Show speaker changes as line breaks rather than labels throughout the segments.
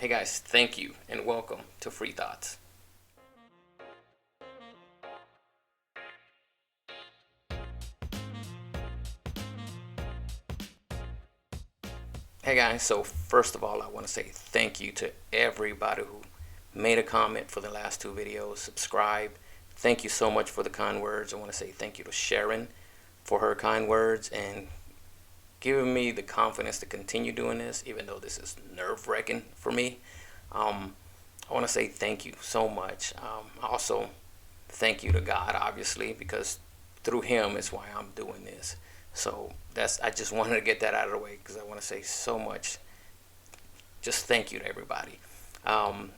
Hey guys, thank you and welcome to Free Thoughts. Hey guys, so first of all, I want to say thank you to everybody who made a comment for the last two videos, subscribe. Thank you so much for the kind words. I want to say thank you to Sharon for her kind words and giving me the confidence to continue doing this, even though this is nerve-wracking for me. I want to say thank you so much. Also, thank you to God, obviously, because through Him is why I'm doing this. So I just wanted to get that out of the way because I want to say so much. Just thank you to everybody. I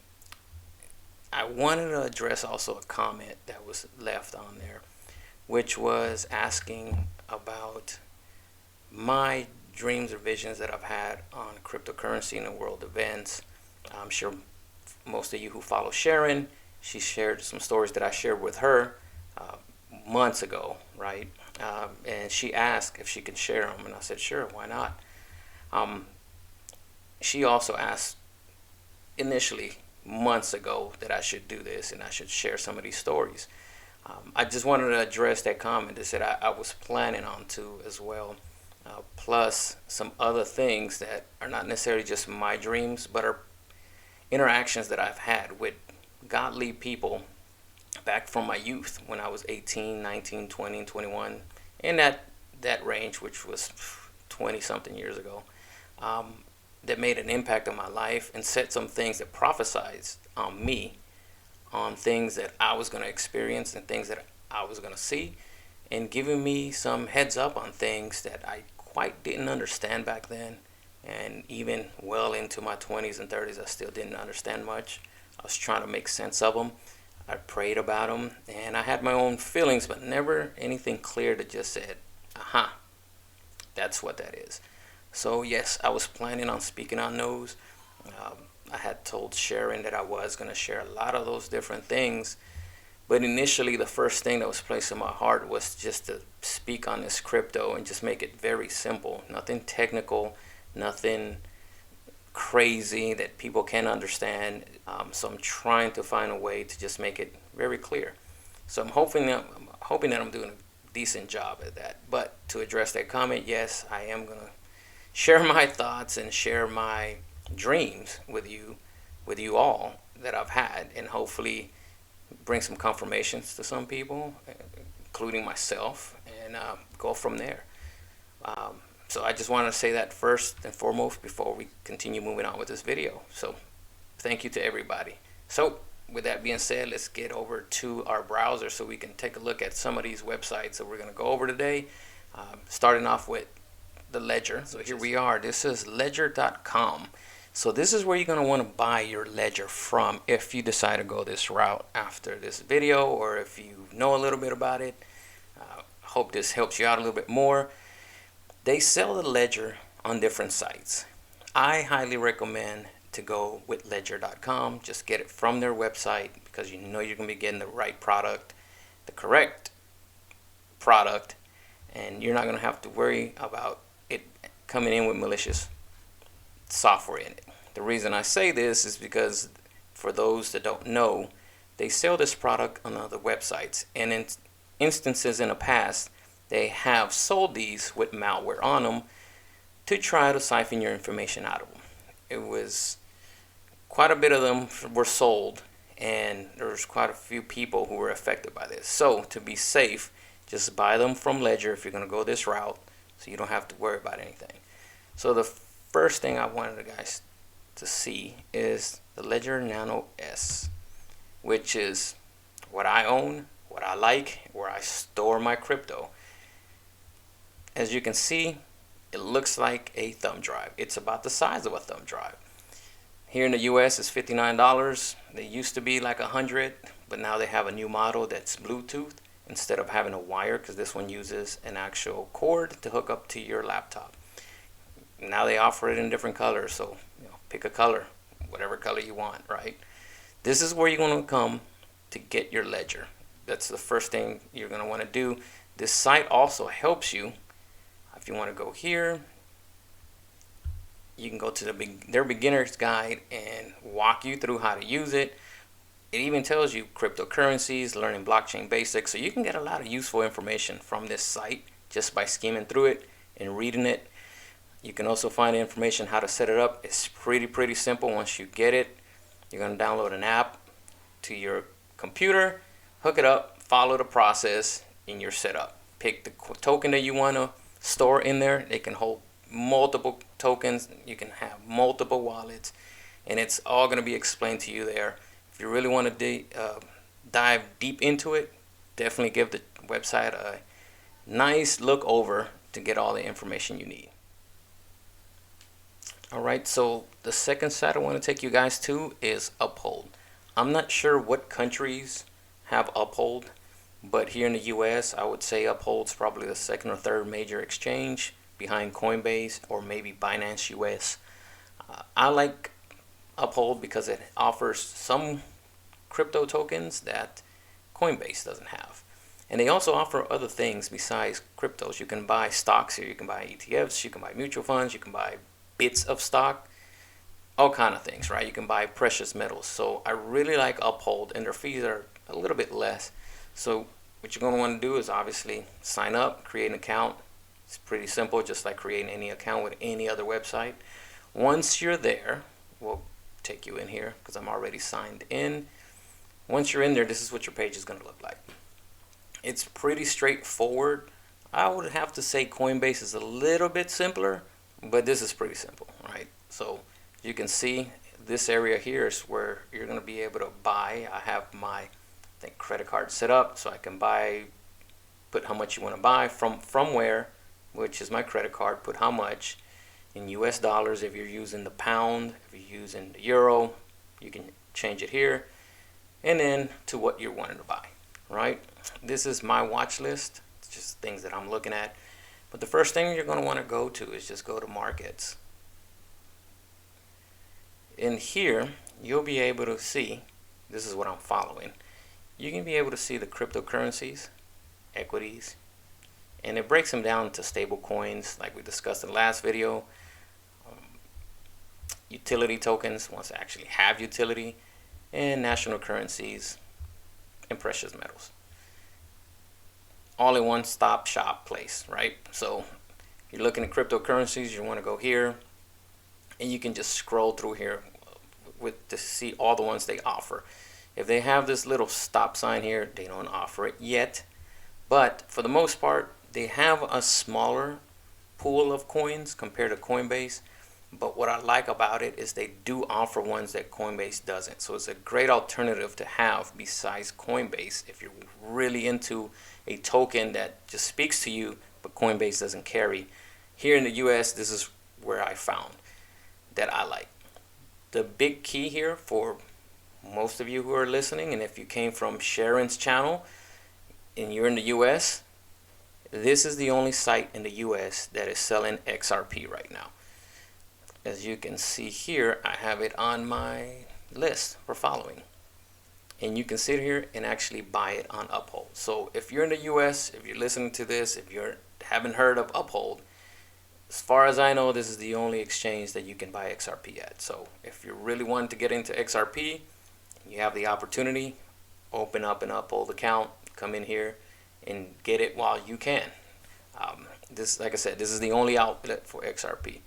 wanted to address also a comment that was left on there, which was asking about my dreams or visions that I've had on cryptocurrency and the world events. I'm sure most of you who follow Sharon, she shared some stories that I shared with her months ago, right? And she asked if she could share them, and I said, sure, why not? She also asked initially months ago that I should do this and I should share some of these stories. I just wanted to address that comment. They said I was planning on to as well, plus some other things that are not necessarily just my dreams, but are interactions that I've had with godly people back from my youth when I was 18, 19, 20, 21, in that range, which was 20 something years ago, that made an impact on my life and said some things that prophesied on me, on things that I was going to experience and things that I was going to see, and giving me some heads up on things that I quite didn't understand back then. And even well into my 20s and 30s, I still didn't understand much. I was trying to make sense of them. I prayed about them, and I had my own feelings, but never anything clear that just said, aha, that's what that is. So yes, I was planning on speaking on those. I had told Sharon that I was going to share a lot of those different things, but initially the first thing that was placed in my heart was just to speak on this crypto and just make it very simple. Nothing technical, nothing crazy that people can't understand. So I'm trying to find a way to just make it very clear. So I'm hoping that I'm doing a decent job at that. But to address that comment, yes, I am going to share my thoughts and share my dreams with you all that I've had, and hopefully bring some confirmations to some people, including myself, and go from there. So I just want to say that first and foremost before we continue moving on with this video. So thank you to everybody. So with that being said, let's get over to our browser so we can take a look at some of these websites that we're going to go over today. Starting off with the Ledger. So here we are. This is ledger.com. So this is where you're going to want to buy your Ledger from if you decide to go this route after this video, or if you know a little bit about it. Hope this helps you out a little bit more. They sell the Ledger on different sites. I highly recommend to go with ledger.com. Just get it from their website because you know you're going to be getting the right product, the correct product, and you're not going to have to worry about it coming in with malicious software in it. The reason I say this is because for those that don't know, they sell this product on other websites, and in instances in the past, they have sold these with malware on them to try to siphon your information out of them. It was quite a bit of them were sold, and there's quite a few people who were affected by this. So to be safe, just buy them from Ledger if you're going to go this route, so you don't have to worry about anything. So the first thing I wanted you guys to see is the Ledger Nano S, which is what I own, what I like, where I store my crypto. As you can see, it looks like a thumb drive. It's about the size of a thumb drive. Here in the US, it's $59. They used to be like $100, but now they have a new model that's Bluetooth instead of having a wire, because this one uses an actual cord to hook up to your laptop. Now they offer it in different colors, so pick a color, whatever color you want, right? This is where you're going to come to get your Ledger. That's the first thing you're going to want to do. This site also helps you. If you want to go here, you can go to their beginner's guide, and walk you through how to use it. It even tells you cryptocurrencies, learning blockchain basics. So you can get a lot of useful information from this site just by skimming through it and reading it. You can also find information how to set it up. It's pretty simple. Once you get it, you're going to download an app to your computer, hook it up, follow the process, and you're set up. Pick the token that you want to store in there. They can hold multiple tokens. You can have multiple wallets, and it's all going to be explained to you there. If you really want to dive deep into it, definitely give the website a nice look over to get all the information you need. Alright, so the second site I want to take you guys to is Uphold. I'm not sure what countries have Uphold, but here in the US, I would say Uphold's probably the second or third major exchange behind Coinbase or maybe Binance US. I like Uphold because it offers some crypto tokens that Coinbase doesn't have. And they also offer other things besides cryptos. You can buy stocks here, you can buy ETFs, you can buy mutual funds, you can buy bits of stock, all kind of things, right? You can buy precious metals. So I really like Uphold, and their fees are a little bit less. So what you're going to want to do is obviously sign up, create an account. It's pretty simple, just like creating any account with any other website. Once you're there, we'll take you in here because I'm already signed in. Once you're in there, this is what your page is going to look like. It's pretty straightforward. I would have to say Coinbase is a little bit simpler, but this is pretty simple, right? So you can see this area here is where you're going to be able to buy. I have my credit card set up so I can buy, put how much you want to buy from where, which is my credit card, put how much in US dollars. If you're using the pound, if you're using the euro, you can change it here, and then to what you're wanting to buy, right? This is my watch list. It's just things that I'm looking at. But the first thing you're going to want to go to is just go to markets. In here, you'll be able to see, this is what I'm following. You can be able to see the cryptocurrencies, equities, and it breaks them down to stable coins like we discussed in the last video. Utility tokens, once they actually have utility, and national currencies and precious metals. All in one stop shop place, right? So you're looking at cryptocurrencies, you want to go here, and you can just scroll through here to see all the ones they offer. If they have this little stop sign here, they don't offer it yet, but for the most part they have a smaller pool of coins compared to Coinbase. But what I like about it is they do offer ones that Coinbase doesn't. So it's a great alternative to have besides Coinbase if you're really into a token that just speaks to you, but Coinbase doesn't carry. Here in the US, this is where I found that I like. The big key here for most of you who are listening, and if you came from Sharon's channel and you're in the US, this is the only site in the US that is selling XRP right now. As you can see here, I have it on my list for following. And you can sit here and actually buy it on Uphold. So if you're in the US, if you're listening to this, if you haven't heard of Uphold, as far as I know, this is the only exchange that you can buy XRP at. So if you really want to get into XRP, you have the opportunity, open up an Uphold account, come in here and get it while you can. This, like I said, this is the only outlet for XRP.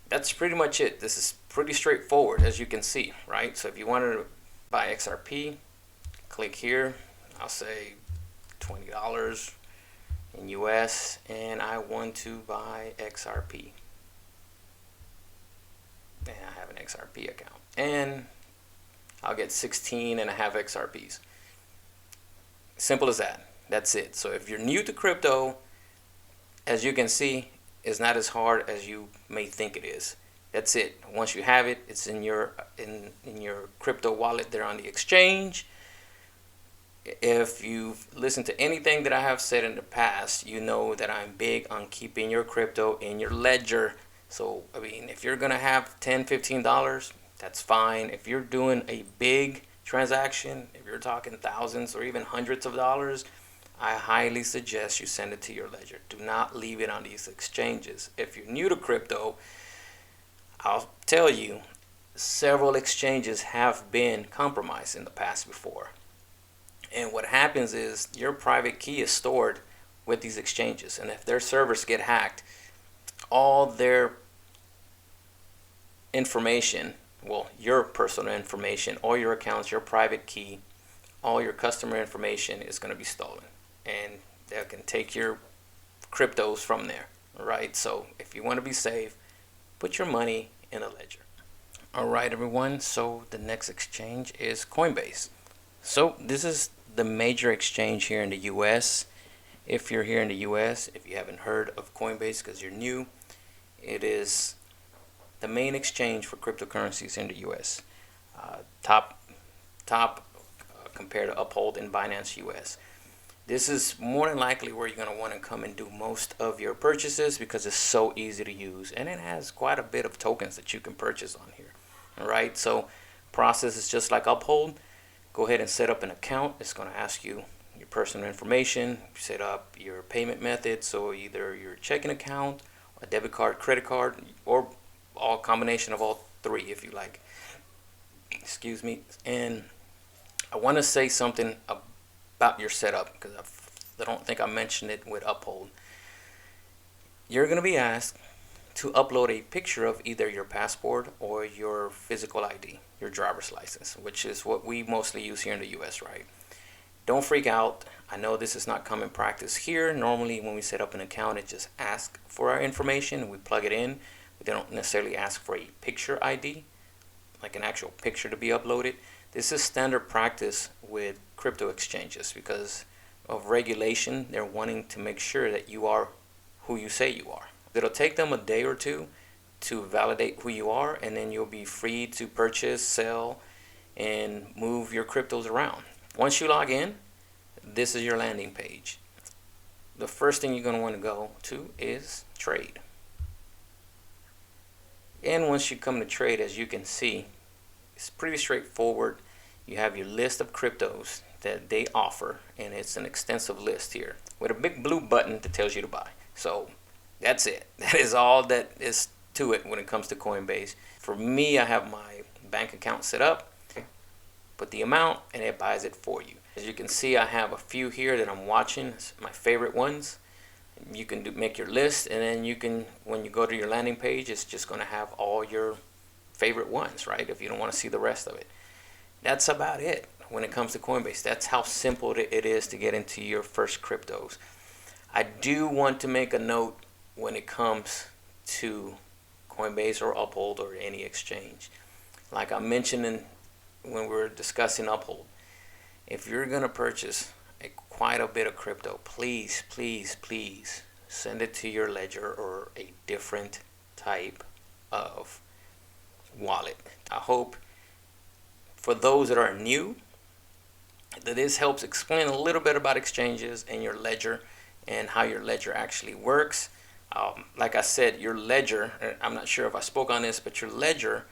That's pretty much it. This is pretty straightforward, as you can see, right? So if you wanted to buy XRP, click here. I'll say $20 in US, and I want to buy XRP. And I have an XRP account, and I'll get 16 and a half XRPs. Simple as that. That's it. So if you're new to crypto, as you can see, it's not as hard as you may think it is. That's it. Once you have it, it's in your crypto wallet there on the exchange. If you've listened to anything that I have said in the past, you know that I'm big on keeping your crypto in your ledger. So, I mean, if you're going to have $10, $15, that's fine. If you're doing a big transaction, if you're talking thousands or even hundreds of dollars, I highly suggest you send it to your ledger. Do not leave it on these exchanges. If you're new to crypto, I'll tell you, several exchanges have been compromised in the past before. And what happens is your private key is stored with these exchanges. And if their servers get hacked, all their information, well, your personal information, all your accounts, your private key, all your customer information is going to be stolen. And they can take your cryptos from there, right? So if you want to be safe, put your money in a ledger. All right, everyone. So the next exchange is Coinbase. So this is the major exchange here in the US. If you're here in the US, if you haven't heard of Coinbase because you're new, it is the main exchange for cryptocurrencies in the US. Top compared to Uphold and Binance US. This is more than likely where you're going to want to come and do most of your purchases because it's so easy to use, and it has quite a bit of tokens that you can purchase on here. All right, so process is just like Uphold. Go ahead and set up an account. It's going to ask you your personal information, set up your payment method, so either your checking account, a debit card, credit card, or all combination of all three if you like. Excuse me. And I want to say something about your setup because I don't think I mentioned it with Uphold. You're going to be asked to upload a picture of either your passport or your physical ID, your driver's license, which is what we mostly use here in the US, right? Don't freak out. I know this is not common practice here. Normally when we set up an account, it just asks for our information and we plug it in. They don't necessarily ask for a picture ID, like an actual picture to be uploaded. This is standard practice with crypto exchanges because of regulation. They're wanting to make sure that you are who you say you are. It'll take them a day or two to validate who you are, and then you'll be free to purchase, sell, and move your cryptos around. Once you log in, this is your landing page. The first thing you're going to want to go to is trade. And once you come to trade, as you can see, it's pretty straightforward. You have your list of cryptos that they offer, and it's an extensive list here with a big blue button that tells you to buy. So that's it. That is all that is to it when it comes to Coinbase. For me, I have my bank account set up, put the amount, and it buys it for you. As you can see, I have a few here that I'm watching. It's my favorite ones. You can make your list, and then you can, when you go to your landing page, it's just going to have all your favorite ones, right? If you don't want to see the rest of it. That's about it when it comes to Coinbase. That's how simple it is to get into your first cryptos. I do want to make a note when it comes to Coinbase or Uphold or any exchange. Like I mentioned when we were discussing Uphold, if you're going to purchase quite a bit of crypto, please, please, please send it to your ledger or a different type of wallet. I hope for those that are new that this helps explain a little bit about exchanges and your ledger and how your ledger actually works. Like I said, your ledger, I'm not sure if I spoke on this, but your ledger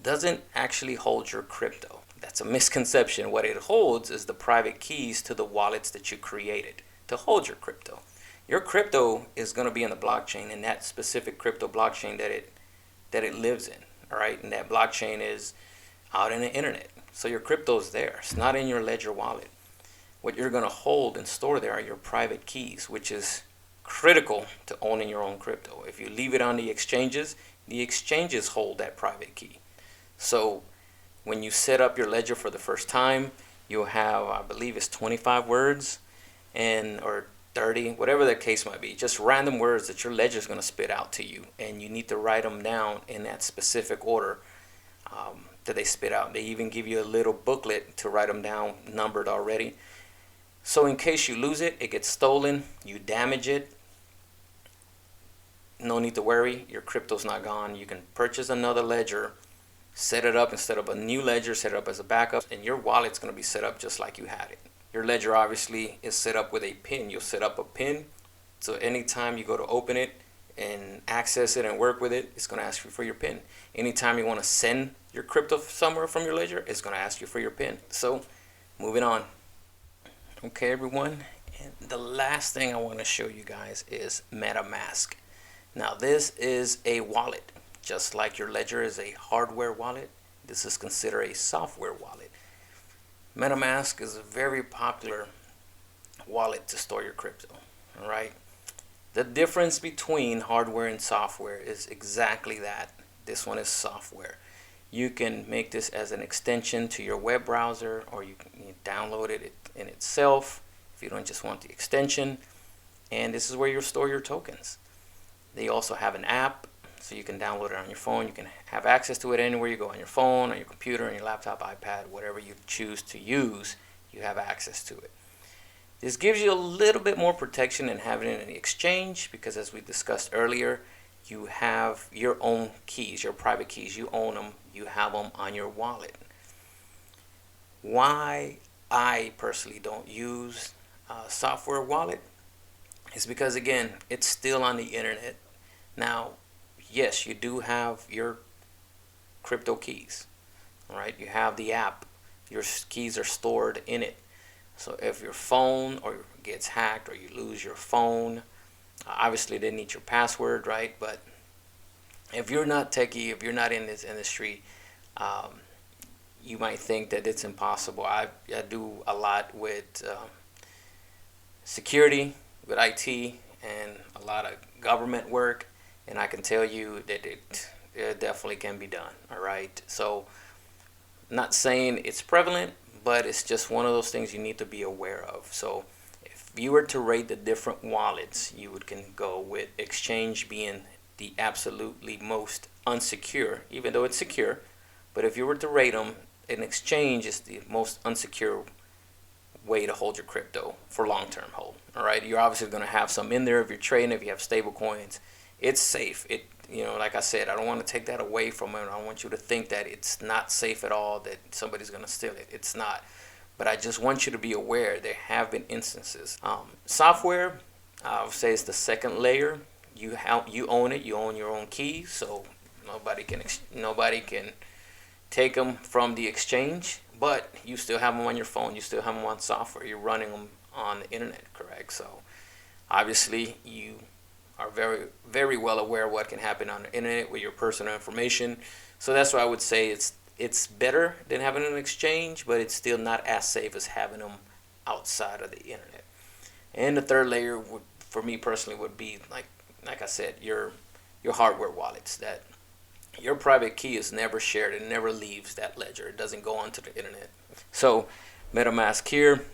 doesn't actually hold your crypto. That's a misconception. What it holds is the private keys to the wallets that you created to hold your crypto. Your crypto is going to be in the blockchain, in that specific crypto blockchain that it lives in. All right, and that blockchain is out in the internet. So your crypto is there. It's not in your ledger wallet. What you're going to hold and store there are your private keys, which is critical to owning your own crypto. If you leave it on the exchanges hold that private key. So when you set up your ledger for the first time, you'll have, I believe it's 25 words or 30, whatever the case might be, just random words that your ledger is going to spit out to you, and you need to write them down in that specific order that they spit out. They even give you a little booklet to write them down, numbered already. So in case you lose it, it gets stolen, you damage it, no need to worry, your crypto's not gone. You can purchase another ledger, set it up instead of a new ledger, set it up as a backup, and your wallet's going to be set up just like you had it. Your ledger obviously is set up with a PIN. You'll set up a PIN, so anytime you go to open it and access it and work with it, it's going to ask you for your PIN. Anytime you want to send your crypto somewhere from your ledger, it's going to ask you for your PIN. So moving on. Okay, everyone, and the last thing I want to show you guys is Metamask. Now this is a wallet, just like your ledger is a hardware wallet. this is considered a software wallet. Metamask is a very popular wallet to store your crypto. All right. The difference between hardware and software is exactly that. This one is software. You can make this as an extension to your web browser, or you can download it in itself if you don't just want the extension. And this is where you store your tokens. They also have an app, so you can download it on your phone. You can have access to it anywhere you go, on your phone, on your computer, on your laptop, iPad, whatever you choose to use, you have access to it. This gives you a little bit more protection than having it in the exchange, because as we discussed earlier, you have your own keys, your private keys. You own them. You have them on your wallet. Why I personally don't use a software wallet is because, again, it's still on the internet. Now, yes, you do have your crypto keys, right? You have the app. Your keys are stored in it. So if your phone or gets hacked, or you lose your phone, obviously they need your password, right? But if you're not techie, if you're not in this industry, you might think that it's impossible. I do a lot with security, with IT, and a lot of government work, and I can tell you that it definitely can be done. All right. So, not saying it's prevalent, but it's just one of those things you need to be aware of. So if you were to rate the different wallets, you can go with Exchange being the absolutely most unsecure, even though it's secure. But if you were to rate them, an exchange is the most unsecure way to hold your crypto for long-term hold. All right, you're obviously going to have some in there if you're trading, if you have stable coins. It's safe. Like I said, I don't want to take that away from it. I don't want you to think that it's not safe at all, that somebody's going to steal it. It's not. But I just want you to be aware there have been instances. Software, I would say, is the second layer. You own it. You own your own keys, so nobody can take them from the exchange. But you still have them on your phone. You still have them on software. You're running them on the internet, correct? So obviously you are very, very well aware of what can happen on the internet with your personal information. So that's why I would say it's better than having an exchange, but it's still not as safe as having them outside of the internet. And the third layer would, for me personally, would be like I said, your hardware wallets, that your private key is never shared. It never leaves that ledger. It doesn't go onto the internet. So MetaMask here,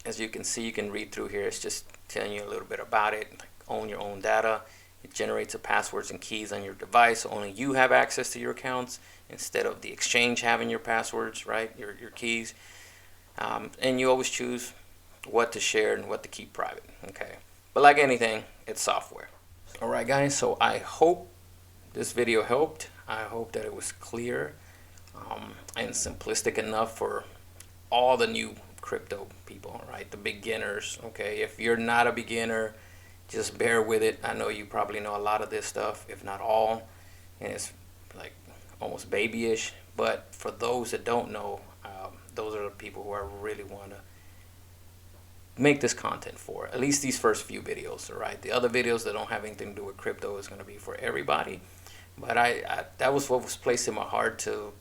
as you can see, you can read through here. It's just telling you a little bit about it. Own your own data. It generates the passwords and keys on your device. So only you have access to your accounts instead of the exchange having your passwords, right? Your keys. And you always choose what to share and what to keep private. Okay. But like anything, it's software. All right, guys. So I hope this video helped. I hope that it was clear and simplistic enough for all the new crypto people, right? The beginners. Okay. If you're not a beginner, just bear with it. I know you probably know a lot of this stuff, if not all, and it's like almost babyish. But for those that don't know, those are the people who I really want to make this content for. At least these first few videos, all right? The other videos that don't have anything to do with crypto is going to be for everybody. But I that was what was placed in my heart, to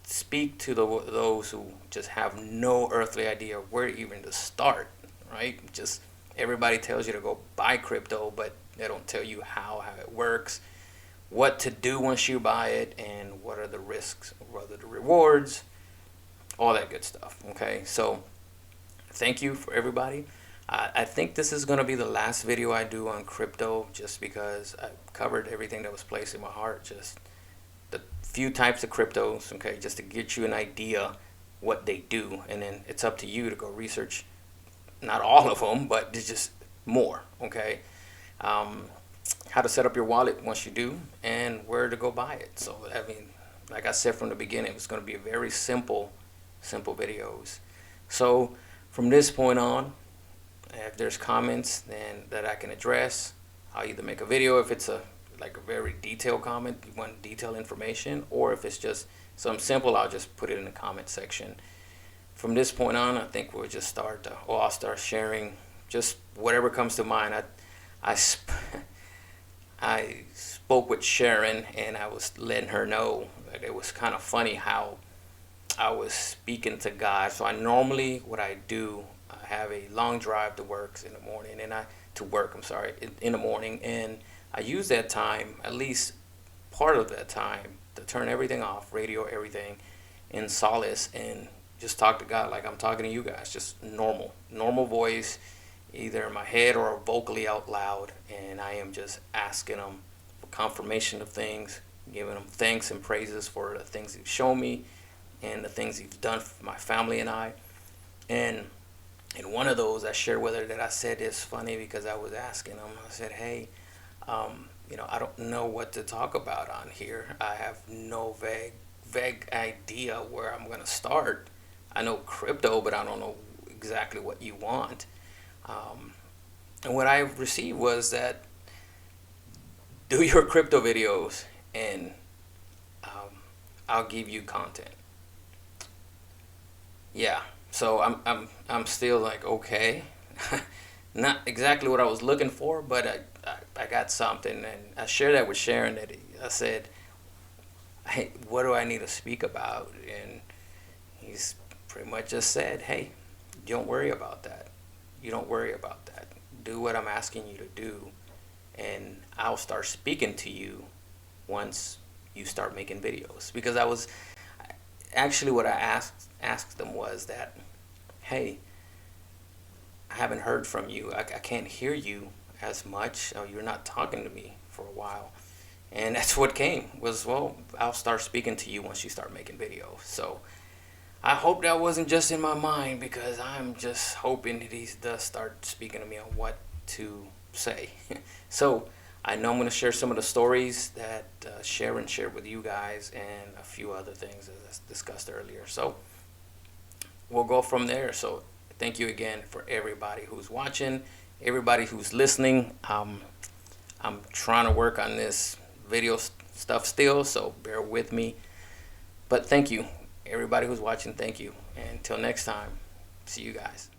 speak to those who just have no earthly idea where even to start, right? Just everybody tells you to go buy crypto, but they don't tell you how it works, what to do once you buy it, and what are the risks, what are the rewards, all that good stuff. Okay, so thank you for everybody. I think this is going to be the last video I do on crypto, just because I covered everything that was placed in my heart, just the few types of cryptos, okay, just to get you an idea what they do, and then it's up to you to go research, not all of them, but it's just more, okay? How to set up your wallet once you do, and where to go buy it. So, I mean, like I said from the beginning, it's going to be a very simple videos. So from this point on, if there's comments then that I can address, I'll either make a video if it's a very detailed comment, you want detailed information, or if it's just something simple, I'll just put it in the comment section. From this point on, I think we'll just I'll start sharing just whatever comes to mind. I spoke with Sharon, and I was letting her know it was kind of funny how I was speaking to God. So I normally, what I do, I have a long drive to work in the morning, and I'm sorry, in the morning, and I use that time, at least part of that time, to turn everything off, radio, everything, in solace, and just talk to God like I'm talking to you guys, just normal voice, either in my head or vocally out loud, and I am just asking Him for confirmation of things, giving Him thanks and praises for the things He's shown me and the things He's done for my family and I. And in one of those, I shared with her that I said it's funny because I was asking Him, I said, hey, I don't know what to talk about on here. I have no vague idea where I'm going to start. I know crypto, but I don't know exactly what you want. And what I received was that do your crypto videos and I'll give you content. Yeah, so I'm still like, okay, not exactly what I was looking for, but I got something, and I shared that with Sharon. That I said, hey, what do I need to speak about? And he's pretty much just said, hey, don't worry about that. You don't worry about that. Do what I'm asking you to do, and I'll start speaking to you once you start making videos. Because I was actually, what I asked them was that, hey, I haven't heard from you. I can't hear you as much. You're not talking to me for a while. And that's what came was, well, I'll start speaking to you once you start making videos. So I hope that wasn't just in my mind, because I'm just hoping that he does start speaking to me on what to say. So I know I'm going to share some of the stories that Sharon shared with you guys and a few other things as discussed earlier. So we'll go from there. So thank you again for everybody who's watching, everybody who's listening. I'm trying to work on this video stuff still, so bear with me. But thank you, everybody who's watching. Thank you. And until next time, see you guys.